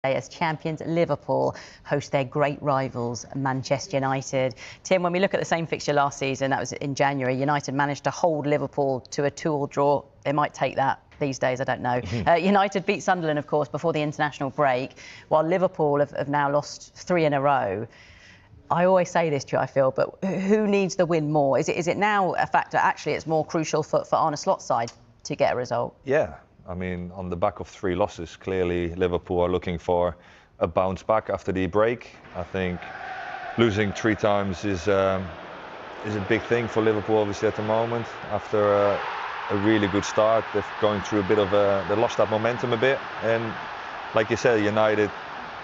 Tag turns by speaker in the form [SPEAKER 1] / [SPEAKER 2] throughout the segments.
[SPEAKER 1] As champions, Liverpool host their great rivals, Manchester United. Tim, when we look at the same fixture last season, that was in January, United managed to hold Liverpool to a 2-2 draw. They might take that these days, I don't know. United beat Sunderland, of course, before the international break, while Liverpool have now lost 3 in a row. I always say this to you, I feel, but who needs the win more? Is it now a fact that actually it's more crucial for Arne Slot's side to get a result?
[SPEAKER 2] Yeah. I mean, on the back of 3 losses, clearly Liverpool are looking for a bounce back after the break. I think losing 3 times is a big thing for Liverpool, obviously, at the moment. After a really good start, they're going through a bit of they lost that momentum a bit. And like you said, United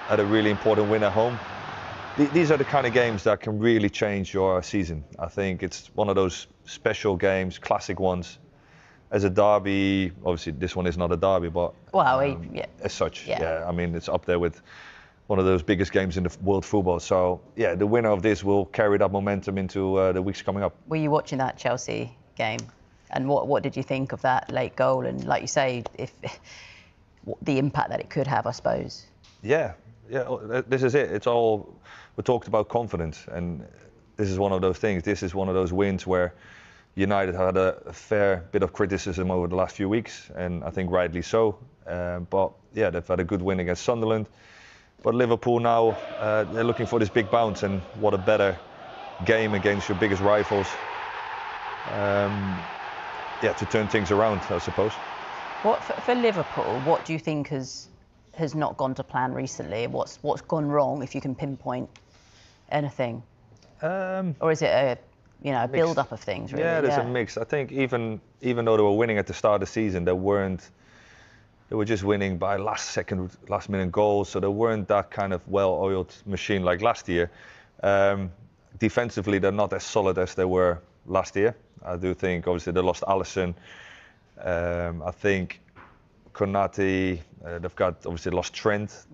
[SPEAKER 2] had a really important win at home. These are the kind of games that can really change your season. I think it's one of those special games, classic ones. As a derby, obviously this one is not a derby, but as such, yeah. I mean, it's up there with one of those biggest games in the world football. So, yeah, the winner of this will carry that momentum into the weeks coming up.
[SPEAKER 1] Were you watching that Chelsea game? And what did you think of that late goal? And like you say, the impact that it could have, I suppose.
[SPEAKER 2] Yeah, this is it. It's all, we talked about confidence, and this is one of those things. This is one of those wins where United had a fair bit of criticism over the last few weeks, and I think rightly so. But yeah, they've had a good win against Sunderland. But Liverpool now, they're looking for this big bounce, and what a better game against your biggest rivals. To turn things around, I suppose.
[SPEAKER 1] For Liverpool, what do you think has not gone to plan recently? What's gone wrong, if you can pinpoint anything? Or is it a build-up of things, really?
[SPEAKER 2] Yeah, there's a mix. I think even though they were winning at the start of the season, they were just winning by last-minute goals, so they weren't that kind of well-oiled machine like last year. Defensively, they're not as solid as they were last year. I do think, obviously, they lost Alisson. I think Konate, they've got, obviously, lost Trent.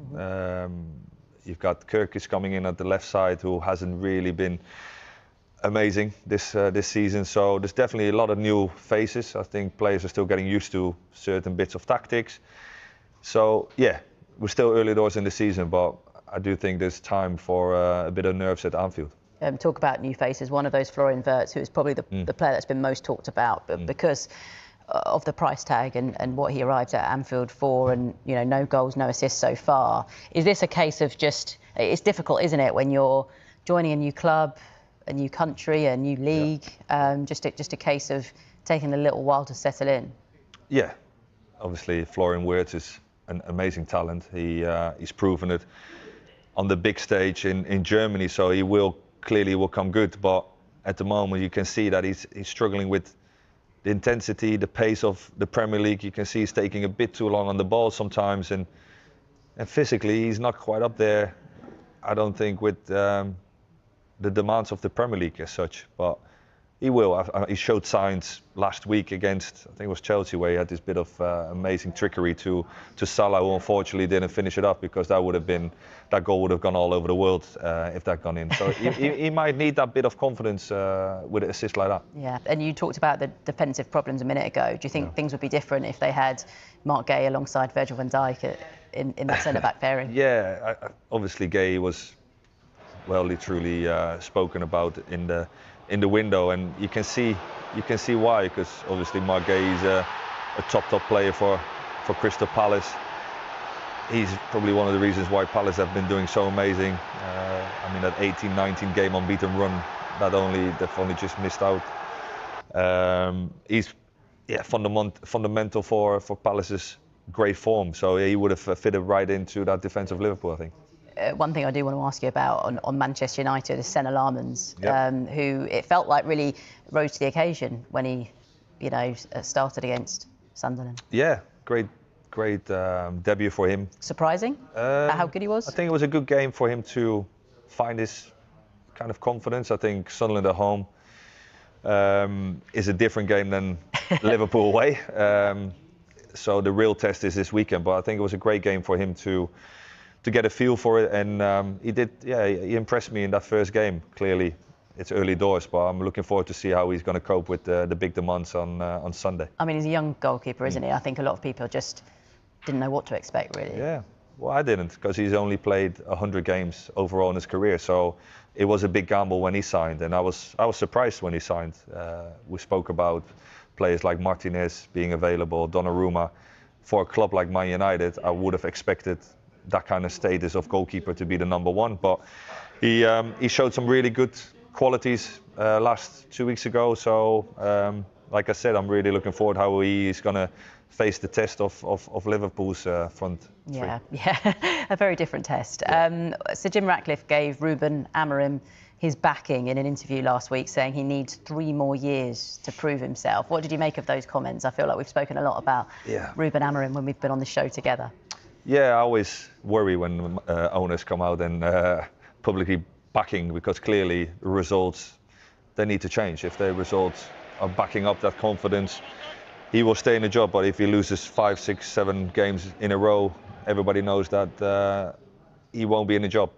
[SPEAKER 2] You've got Kirkis coming in at the left side, who hasn't really been amazing this season. So there's definitely a lot of new faces. I think players are still getting used to certain bits of tactics. So yeah, we're still early doors in the season, but I do think there's time for a bit of nerves at Anfield.
[SPEAKER 1] Talk about new faces. One of those, Florian Wirtz, who is probably the player that's been most talked about, but because of the price tag and what he arrived at Anfield for, and no goals, no assists so far. Is this a case of just, it's difficult, isn't it, when you're joining a new club, a new country, a new league, just a case of taking a little while to settle in? Yeah,
[SPEAKER 2] obviously Florian Wirtz is an amazing talent. He's proven it on the big stage in Germany, so he will come good. But at the moment, you can see that he's struggling with the intensity, the pace of the Premier League. You can see he's taking a bit too long on the ball sometimes, and physically he's not quite up there, I don't think, with the demands of the Premier League as such. But he will. He showed signs last week against, I think it was Chelsea, where he had this bit of amazing trickery to Salah, who unfortunately didn't finish it up, because that goal would have gone all over the world if that gone in. So he might need that bit of confidence with an assist like that.
[SPEAKER 1] Yeah, and you talked about the defensive problems a minute ago. Do you think things would be different if they had Mark Gay alongside Virgil van Dijk in the centre-back pairing?
[SPEAKER 2] Yeah, obviously Gay was truly spoken about in the window, and you can see why, because obviously Mark Gay is a top player for Crystal Palace. He's probably one of the reasons why Palace have been doing so amazing. I mean, that 18-19 game unbeaten run, they've only just missed out. He's fundamental for Palace's great form, so he would have fitted right into that defence of Liverpool, I think.
[SPEAKER 1] One thing I do want to ask you about on Manchester United is Senne Lammens, who it felt like really rose to the occasion when he, started against Sunderland.
[SPEAKER 2] Yeah, great debut for him.
[SPEAKER 1] Surprising how good he was?
[SPEAKER 2] I think it was a good game for him to find his kind of confidence. I think Sunderland at home is a different game than Liverpool away. So the real test is this weekend, but I think it was a great game for him to get a feel for it, and he impressed me in that first game. Clearly, it's early doors, but I'm looking forward to see how he's going to cope with the big demands on Sunday.
[SPEAKER 1] I mean, he's a young goalkeeper, isn't he? I think a lot of people just didn't know what to expect, really.
[SPEAKER 2] Well, I didn't, because he's only played 100 games overall in his career. So it was a big gamble when he signed, and I was surprised when he signed. We spoke about players like Martinez being available, Donnarumma. For a club like Man United, I would have expected that kind of status of goalkeeper to be the number one. But he showed some really good qualities last 2 weeks ago. So like I said, I'm really looking forward how he's going to face the test of Liverpool's front three.
[SPEAKER 1] Yeah, a very different test. Yeah. Sir Jim Ratcliffe gave Rúben Amorim his backing in an interview last week, saying he needs 3 more years to prove himself. What did you make of those comments? I feel like we've spoken a lot about Rúben Amorim when we've been on the show together.
[SPEAKER 2] Yeah, I always worry when owners come out and publicly backing, because clearly the results, they need to change. If their results are backing up that confidence, he will stay in the job. But if he loses 5, 6, 7 games in a row, everybody knows that he won't be in the job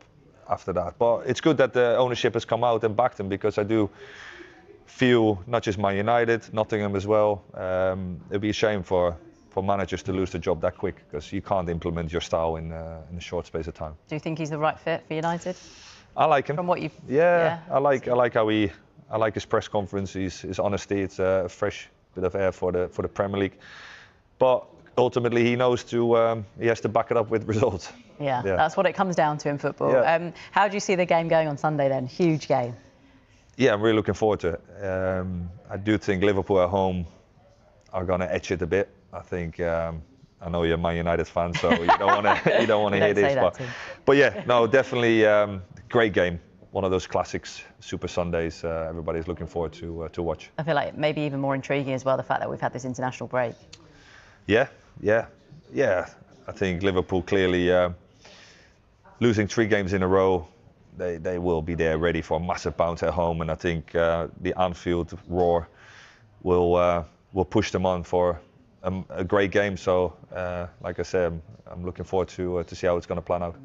[SPEAKER 2] after that. But it's good that the ownership has come out and backed him, because I do feel, not just Man United, Nottingham as well, it'd be a shame for managers to lose the job that quick, because you can't implement your style in a short space of time.
[SPEAKER 1] Do you think he's the right fit for United?
[SPEAKER 2] I like him.
[SPEAKER 1] From what you've...
[SPEAKER 2] Yeah, I like how I like his press conference, his honesty. It's a fresh bit of air for the Premier League. But ultimately, he knows he has to back it up with results.
[SPEAKER 1] Yeah, that's what it comes down to in football.
[SPEAKER 2] Yeah.
[SPEAKER 1] How do you see the game going on Sunday then? Huge game.
[SPEAKER 2] Yeah, I'm really looking forward to it. I do think Liverpool at home are going to etch it a bit. I think I know you're a Man United fan, so you don't want to hear this. But yeah, no, definitely great game. One of those classics, Super Sundays. Everybody's looking forward to watch.
[SPEAKER 1] I feel like maybe even more intriguing as well, the fact that we've had this international break.
[SPEAKER 2] Yeah. I think Liverpool clearly losing 3 games in a row. They will be there ready for a massive bounce at home, and I think the Anfield roar will push them on for a great game. So, like I said, I'm looking forward to see how it's going to plan out.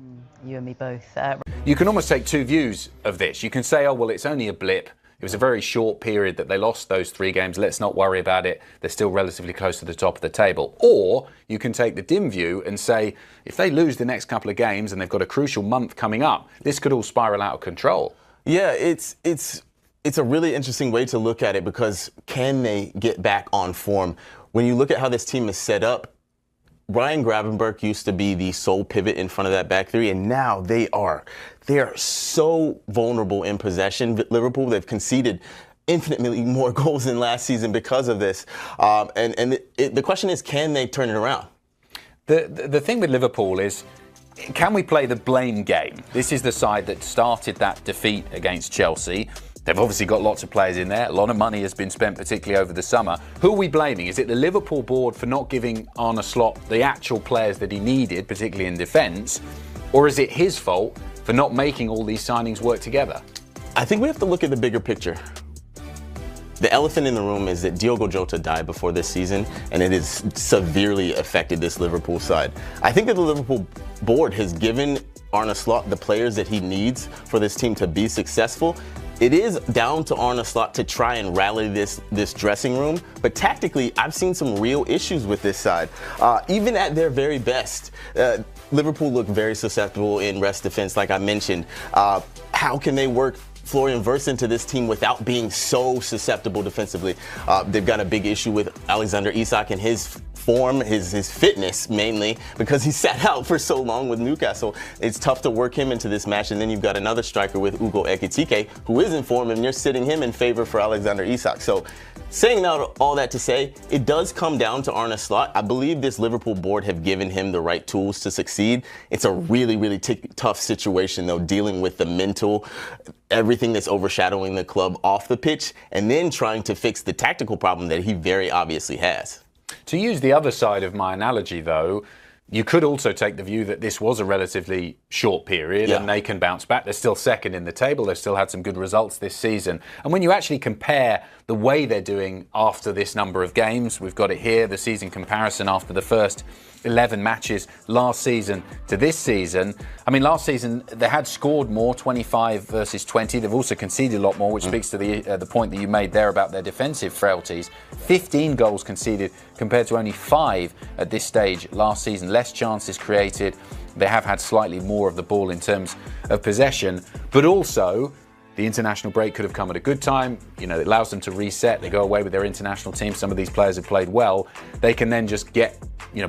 [SPEAKER 1] You and me both.
[SPEAKER 3] You can almost take 2 views of this. You can say, oh, well, it's only a blip. It was a very short period that they lost those 3 games. Let's not worry about it. They're still relatively close to the top of the table. Or you can take the dim view and say, if they lose the next couple of games and they've got a crucial month coming up, this could all spiral out of control.
[SPEAKER 4] Yeah, it's a really interesting way to look at it, because can they get back on form? When you look at how this team is set up, Ryan Gravenberch used to be the sole pivot in front of that back 3, and now they are so vulnerable in possession. Liverpool, they've conceded infinitely more goals than last season because of this. The question is, can they turn it around?
[SPEAKER 3] The thing with Liverpool is, can we play the blame game? This is the side that started that defeat against Chelsea. They've obviously got lots of players in there. A lot of money has been spent, particularly over the summer. Who are we blaming? Is it the Liverpool board for not giving Arne Slot the actual players that he needed, particularly in defence? Or is it his fault for not making all these signings work together?
[SPEAKER 4] I think we have to look at the bigger picture. The elephant in the room is that Diogo Jota died before this season, and it has severely affected this Liverpool side. I think that the Liverpool board has given Arne Slot the players that he needs for this team to be successful. It is down to Arne Slot to try and rally this dressing room, but tactically, I've seen some real issues with this side. Even at their very best, Liverpool look very susceptible in rest defense, like I mentioned. How can they work Florian Wirtz into this team without being so susceptible defensively? They've got a big issue with Alexander Isak and his form, his fitness mainly, because he sat out for so long with Newcastle. It's tough to work him into this match, and then you've got another striker with Ugo Ekitike who is in form, and you're sitting him in favor for Alexander Isak. So saying all that to say, it does come down to Arne Slot. I believe this Liverpool board have given him the right tools to succeed. It's a really, really tough situation, though, dealing with the mental, everything that's overshadowing the club off the pitch, and then trying to fix the tactical problem that he very obviously has.
[SPEAKER 3] To use the other side of my analogy, though, you could also take the view that this was a relatively short period and they can bounce back. They're still second in the table. They've still had some good results this season. And when you actually compare the way they're doing after this number of games, we've got it here, the season comparison after the first 11 matches last season to this season. I mean, last season they had scored more, 25 versus 20. They've also conceded a lot more, which speaks to the point that you made there about their defensive frailties. 15 goals conceded compared to only 5 at this stage last season. Less chances created. They have had slightly more of the ball in terms of possession, but also the international break could have come at a good time. It allows them to reset. They go away with their international team. Some of these players have played well. They can then just get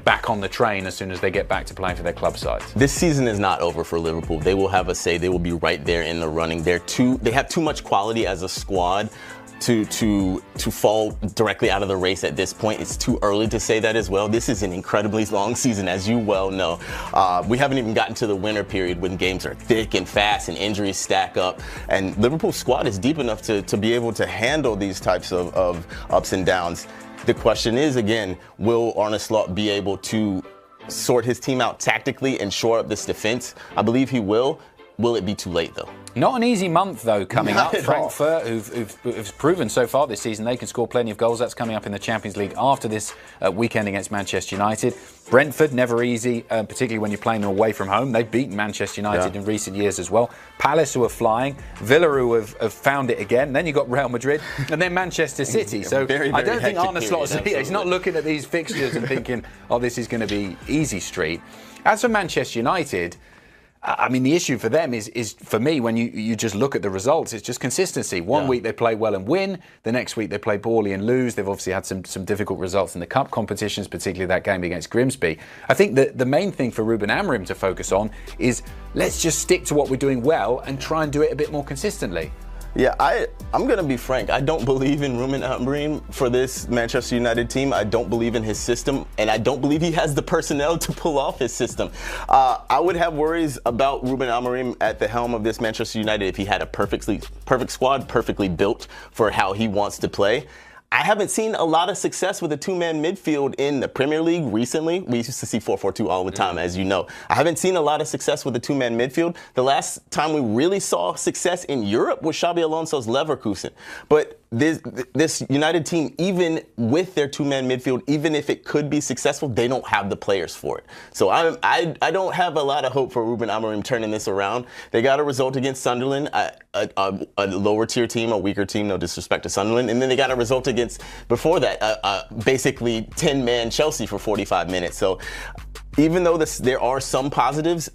[SPEAKER 3] back on the train as soon as they get back to playing for their club sides.
[SPEAKER 4] This season is not over for Liverpool. They will have a say. They will be right there in the running. They have too much quality as a squad to fall directly out of the race at this point. It's too early to say that as well. This is an incredibly long season, as you well know. We haven't even gotten to the winter period when games are thick and fast and injuries stack up. And Liverpool's squad is deep enough to be able to handle these types of ups and downs. The question is, again, will Arne Slot be able to sort his team out tactically and shore up this defense? I believe he will. Will it be too late, though?
[SPEAKER 3] Not an easy month, though, coming
[SPEAKER 4] Not
[SPEAKER 3] up.
[SPEAKER 4] at all.
[SPEAKER 3] Frankfurt, who've proven so far this season they can score plenty of goals. That's coming up in the Champions League after this weekend against Manchester United. Brentford, never easy, particularly when you're playing them away from home. They've beaten Manchester United in recent years as well. Palace, who are flying. Villa, who have found it again. Then you've got Real Madrid. And then Manchester City. So
[SPEAKER 4] very,
[SPEAKER 3] I don't think
[SPEAKER 4] hectic
[SPEAKER 3] Arne Slot's
[SPEAKER 4] period,
[SPEAKER 3] he's not looking at these fixtures and thinking, oh, this is going to be easy street. As for Manchester United, I mean, the issue for them is for me, when you just look at the results, it's just consistency. One week they play well and win. The next week they play poorly and lose. They've obviously had some difficult results in the cup competitions, particularly that game against Grimsby. I think that the main thing for Ruben Amorim to focus on is let's just stick to what we're doing well and try and do it a bit more consistently.
[SPEAKER 4] Yeah, I'm going to be frank. I don't believe in Rúben Amorim for this Manchester United team. I don't believe in his system, and I don't believe he has the personnel to pull off his system. I would have worries about Rúben Amorim at the helm of this Manchester United if he had a perfect squad, perfectly built for how he wants to play. I haven't seen a lot of success with a two-man midfield in the Premier League recently. We used to see 4-4-2 all the time, as you know. I haven't seen a lot of success with a two-man midfield. The last time we really saw success in Europe was Xabi Alonso's Leverkusen. But this United team, even with their two-man midfield, even if it could be successful, they don't have the players for it. So I don't have a lot of hope for Rúben Amorim turning this around. They got a result against Sunderland, a lower-tier team, a weaker team, no disrespect to Sunderland, and then they got a result against, before that, basically 10-man Chelsea for 45 minutes. So even though there are some positives,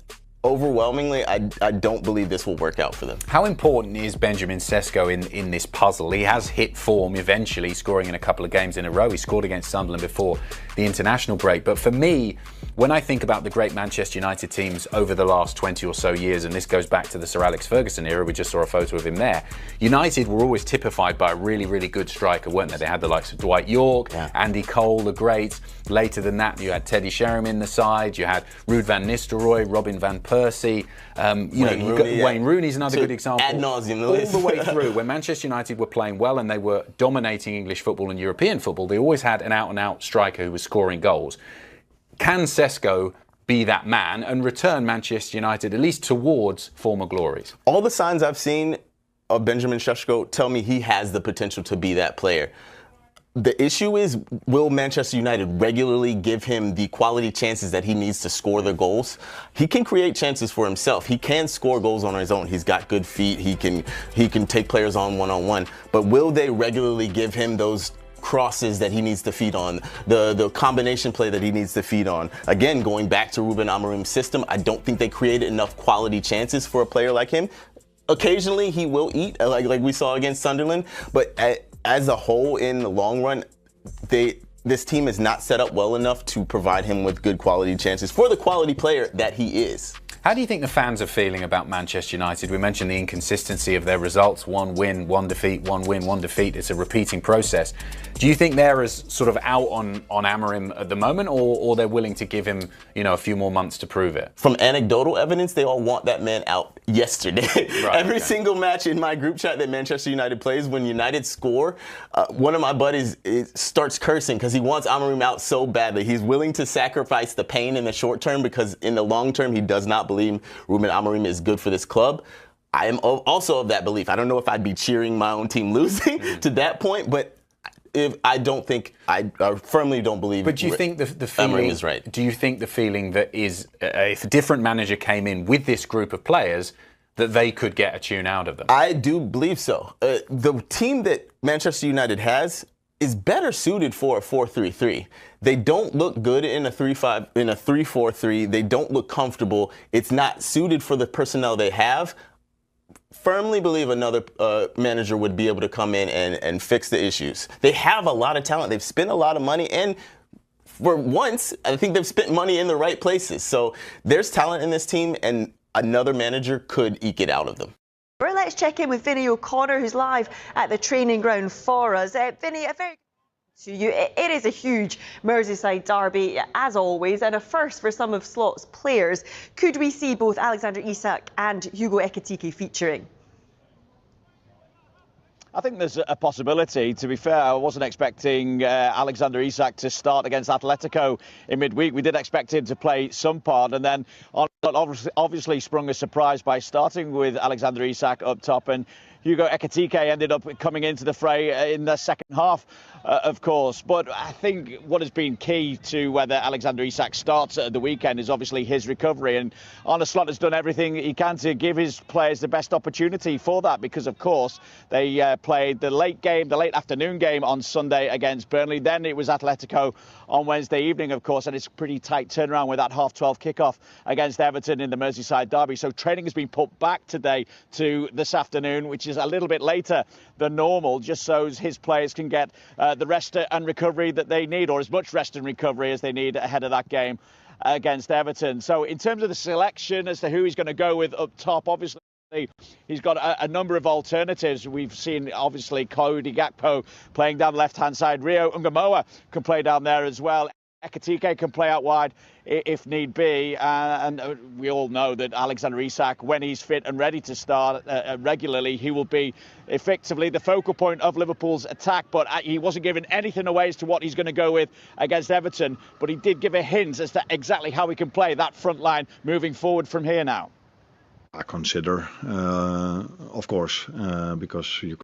[SPEAKER 4] overwhelmingly, I don't believe this will work out for them.
[SPEAKER 3] How important is Benjamin Sesko in this puzzle? He has hit form eventually, scoring in a couple of games in a row. He scored against Sunderland before the international break. But for me, when I think about the great Manchester United teams over the last 20 or so years, and this goes back to the Sir Alex Ferguson era, we just saw a photo of him there, United were always typified by a really, really good striker, weren't they? They had the likes of Dwight York, Andy Cole, the greats. Later than that, you had Teddy Sheringham in the side, you had Ruud van Nistelrooy, Robin van Persie, Wayne Rooney's another good example.
[SPEAKER 4] Ad nauseum,
[SPEAKER 3] all the way through, when Manchester United were playing well and they were dominating English football and European football, they always had an out-and-out striker who was scoring goals. Can Sesko be that man and return Manchester United at least towards former glories?
[SPEAKER 4] All the signs I've seen of Benjamin Sesko tell me he has the potential to be that player. The issue is, will Manchester United regularly give him the quality chances that he needs to score the goals? He can create chances for himself. He can score goals on his own. He's got good feet. He can take players on one-on-one. But will they regularly give him those crosses that he needs to feed on, the combination play that he needs to feed on? Again, going back to Ruben Amorim's system, I don't think they created enough quality chances for a player like him. Occasionally, he will eat, like we saw against Sunderland, but as a whole, in the long run, this team is not set up well enough to provide him with good quality chances for the quality player that he is.
[SPEAKER 3] How do you think the fans are feeling about Manchester United? We mentioned the inconsistency of their results. One win, one defeat, one win, one defeat. It's a repeating process. Do you think they're as sort of out on Amorim at the moment, or they're willing to give him, a few more months to prove it?
[SPEAKER 4] From anecdotal evidence, they all want that man out yesterday. Every single match in my group chat that Manchester United plays, when United score, one of my buddies starts cursing because he wants Amorim out so badly. He's willing to sacrifice the pain in the short term because in the long term, he does not believe Ruben Amorim is good for this club. I am also of that belief. I don't know if I'd be cheering my own team losing to that point, but I firmly don't believe.
[SPEAKER 3] But do you think the feeling
[SPEAKER 4] Amorim is right?
[SPEAKER 3] Do you think the feeling that is, if a different manager came in with this group of players, that they could get a tune out of them?
[SPEAKER 4] I do believe so. The team that Manchester United has is better suited for a 4-3-3. They don't look good in a 3-5, in a 3-4-3. They don't look comfortable. It's not suited for the personnel they have. Firmly believe another manager would be able to come in and fix the issues. They have a lot of talent. They've spent a lot of money, and for once, I think they've spent money in the right places. So there's talent in this team, and another manager could eke it out of them.
[SPEAKER 5] Right, let's check in with Vinny O'Connor, who's live at the training ground for us. Vinny, a very to you. It is a huge Merseyside derby, as always, and a first for some of Slot's players. Could we see both Alexander Isak and Hugo Ekitike featuring?
[SPEAKER 6] I think there's a possibility. To be fair, I wasn't expecting Alexander Isak to start against Atletico in midweek. We did expect him to play some part, and then obviously sprung a surprise by starting with Alexander Isak up top, and Hugo Ekitike ended up coming into the fray in the second half, of course. But I think what has been key to whether Alexander Isak starts at the weekend is obviously his recovery. And Arne Slot has done everything he can to give his players the best opportunity for that, because, of course, they played the late afternoon game on Sunday against Burnley. Then it was Atletico on Wednesday evening, of course, and it's a pretty tight turnaround with that 12:30 kickoff against Everton in the Merseyside derby. So training has been put back today to this afternoon, which is a little bit later than normal, just so his players can get the rest and recovery that they need, or as much rest and recovery as they need ahead of that game against Everton. So in terms of the selection as to who he's going to go with up top, obviously he's got a number of alternatives. We've seen, obviously, Cody Gakpo playing down the left-hand side. Rio Ungamoa can play down there as well. Ekitike can play out wide if need be, and we all know that Alexander Isak, when he's fit and ready to start regularly, he will be effectively the focal point of Liverpool's attack. But he wasn't giving anything away as to what he's going to go with against Everton, but he did give a hint as to exactly how he can play that front line moving forward from here now.
[SPEAKER 7] I consider, of course, because you